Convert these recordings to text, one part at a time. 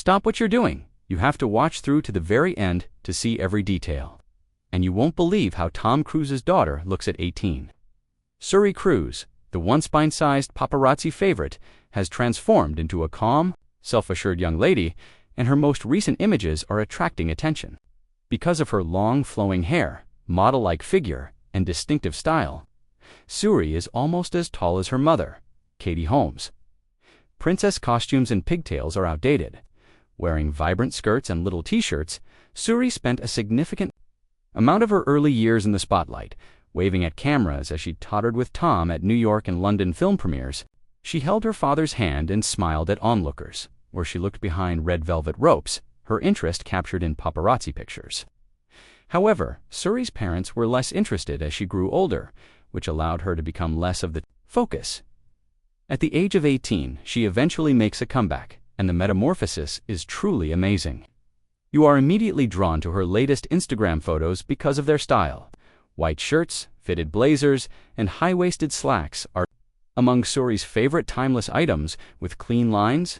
Stop what you're doing. You have to watch through to the very end to see every detail. And you won't believe how Tom Cruise's daughter looks at 18. Suri Cruise, the once bite-sized paparazzi favorite, has transformed into a calm, self-assured young lady, and her most recent images are attracting attention. Because of her long, flowing hair, model-like figure, and distinctive style, Suri is almost as tall as her mother, Katie Holmes. Princess costumes and pigtails are outdated. Wearing vibrant skirts and little t-shirts, Suri spent a significant amount of her early years in the spotlight, waving at cameras as she tottered with Tom at New York and London film premieres. She held her father's hand and smiled at onlookers, where she looked behind red velvet ropes, her interest captured in paparazzi pictures. However, Suri's parents were less interested as she grew older, which allowed her to become less of the focus. At the age of 18, she eventually makes a comeback, and the metamorphosis is truly amazing. You are immediately drawn to her latest Instagram photos because of their style. White shirts, fitted blazers, and high-waisted slacks are among Suri's favorite timeless items with clean lines.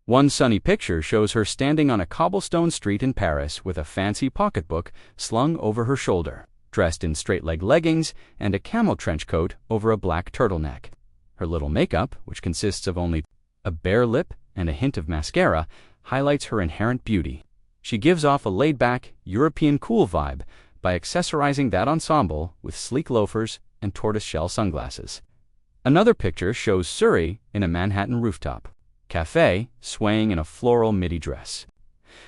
One sunny picture shows her standing on a cobblestone street in Paris with a fancy pocketbook slung over her shoulder, dressed in straight-leg leggings and a camel trench coat over a black turtleneck. Her little makeup, which consists of only a bare lip and a hint of mascara, highlights her inherent beauty. She gives off a laid-back, European cool vibe by accessorizing that ensemble with sleek loafers and tortoiseshell sunglasses. Another picture shows Suri in a Manhattan rooftop cafe, swaying in a floral midi dress.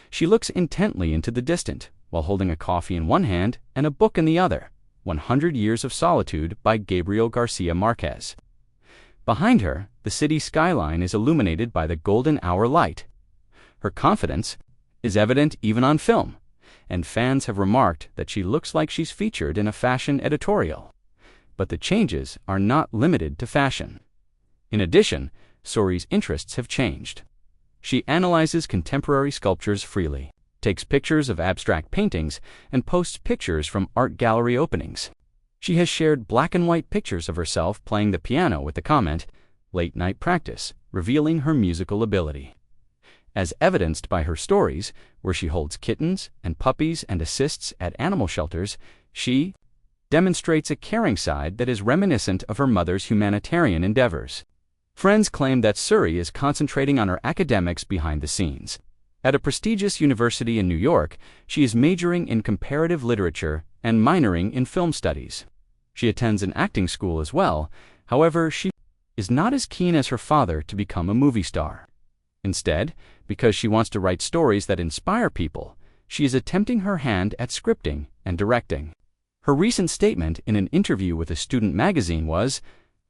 She looks intently into the distance, while holding a coffee in one hand and a book in the other, 100 Years of Solitude by Gabriel Garcia Marquez. Behind her, the city skyline is illuminated by the golden hour light. Her confidence is evident even on film, and fans have remarked that she looks like she's featured in a fashion editorial. But the changes are not limited to fashion. In addition, Suri's interests have changed. She analyzes contemporary sculptures freely, takes pictures of abstract paintings, and posts pictures from art gallery openings. She has shared black and white pictures of herself playing the piano with the comment, "Late night practice," revealing her musical ability. As evidenced by her stories, where she holds kittens and puppies and assists at animal shelters, she demonstrates a caring side that is reminiscent of her mother's humanitarian endeavors. Friends claim that Suri is concentrating on her academics behind the scenes. At a prestigious university in New York, she is majoring in comparative literature and minoring in film studies. She attends an acting school as well. However, she is not as keen as her father to become a movie star. Instead, because she wants to write stories that inspire people, she is attempting her hand at scripting and directing. Her recent statement in an interview with a student magazine was,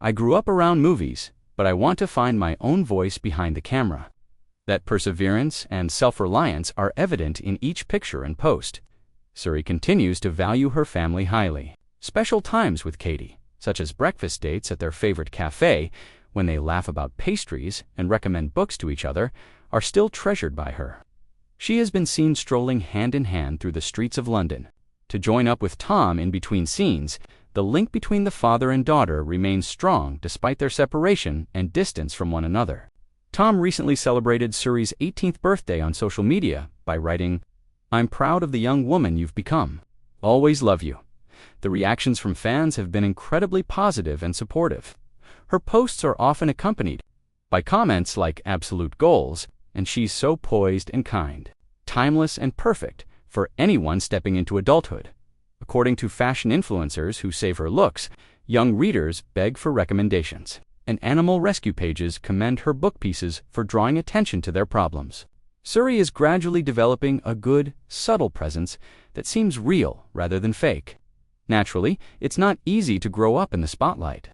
"I grew up around movies, but I want to find my own voice behind the camera." That perseverance and self-reliance are evident in each picture and post. Suri continues to value her family highly. Special times with Katie, such as breakfast dates at their favorite cafe, when they laugh about pastries and recommend books to each other, are still treasured by her. She has been seen strolling hand in hand through the streets of London. To join up with Tom in between scenes, the link between the father and daughter remains strong despite their separation and distance from one another. Tom recently celebrated Suri's 18th birthday on social media by writing, "I'm proud of the young woman you've become. Always love you." The reactions from fans have been incredibly positive and supportive. Her posts are often accompanied by comments like "absolute goals" and "she's so poised and kind, timeless and perfect for anyone stepping into adulthood." According to fashion influencers who save her looks, young readers beg for recommendations, and animal rescue pages commend her book pieces for drawing attention to their problems. Suri is gradually developing a good, subtle presence that seems real rather than fake. Naturally, it's not easy to grow up in the spotlight.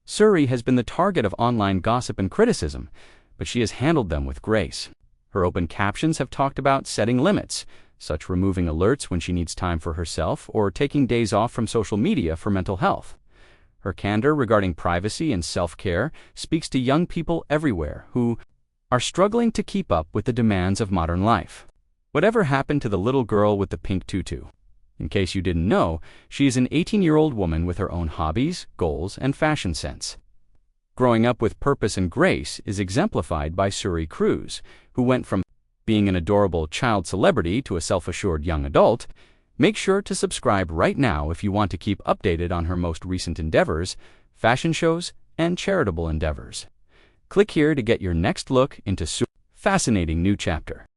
Suri has been the target of online gossip and criticism, but she has handled them with grace. Her open captions have talked about setting limits, such removing alerts when she needs time for herself or taking days off from social media for mental health. Her candor regarding privacy and self-care speaks to young people everywhere who are struggling to keep up with the demands of modern life. Whatever happened to the little girl with the pink tutu? In case you didn't know, she is an 18-year-old woman with her own hobbies, goals, and fashion sense. Growing up with purpose and grace is exemplified by Suri Cruise, who went from being an adorable child celebrity to a self-assured young adult, make sure to subscribe right now if you want to keep updated on her most recent endeavors, fashion shows, and charitable endeavors. Click here to get your next look into Suri's fascinating new chapter.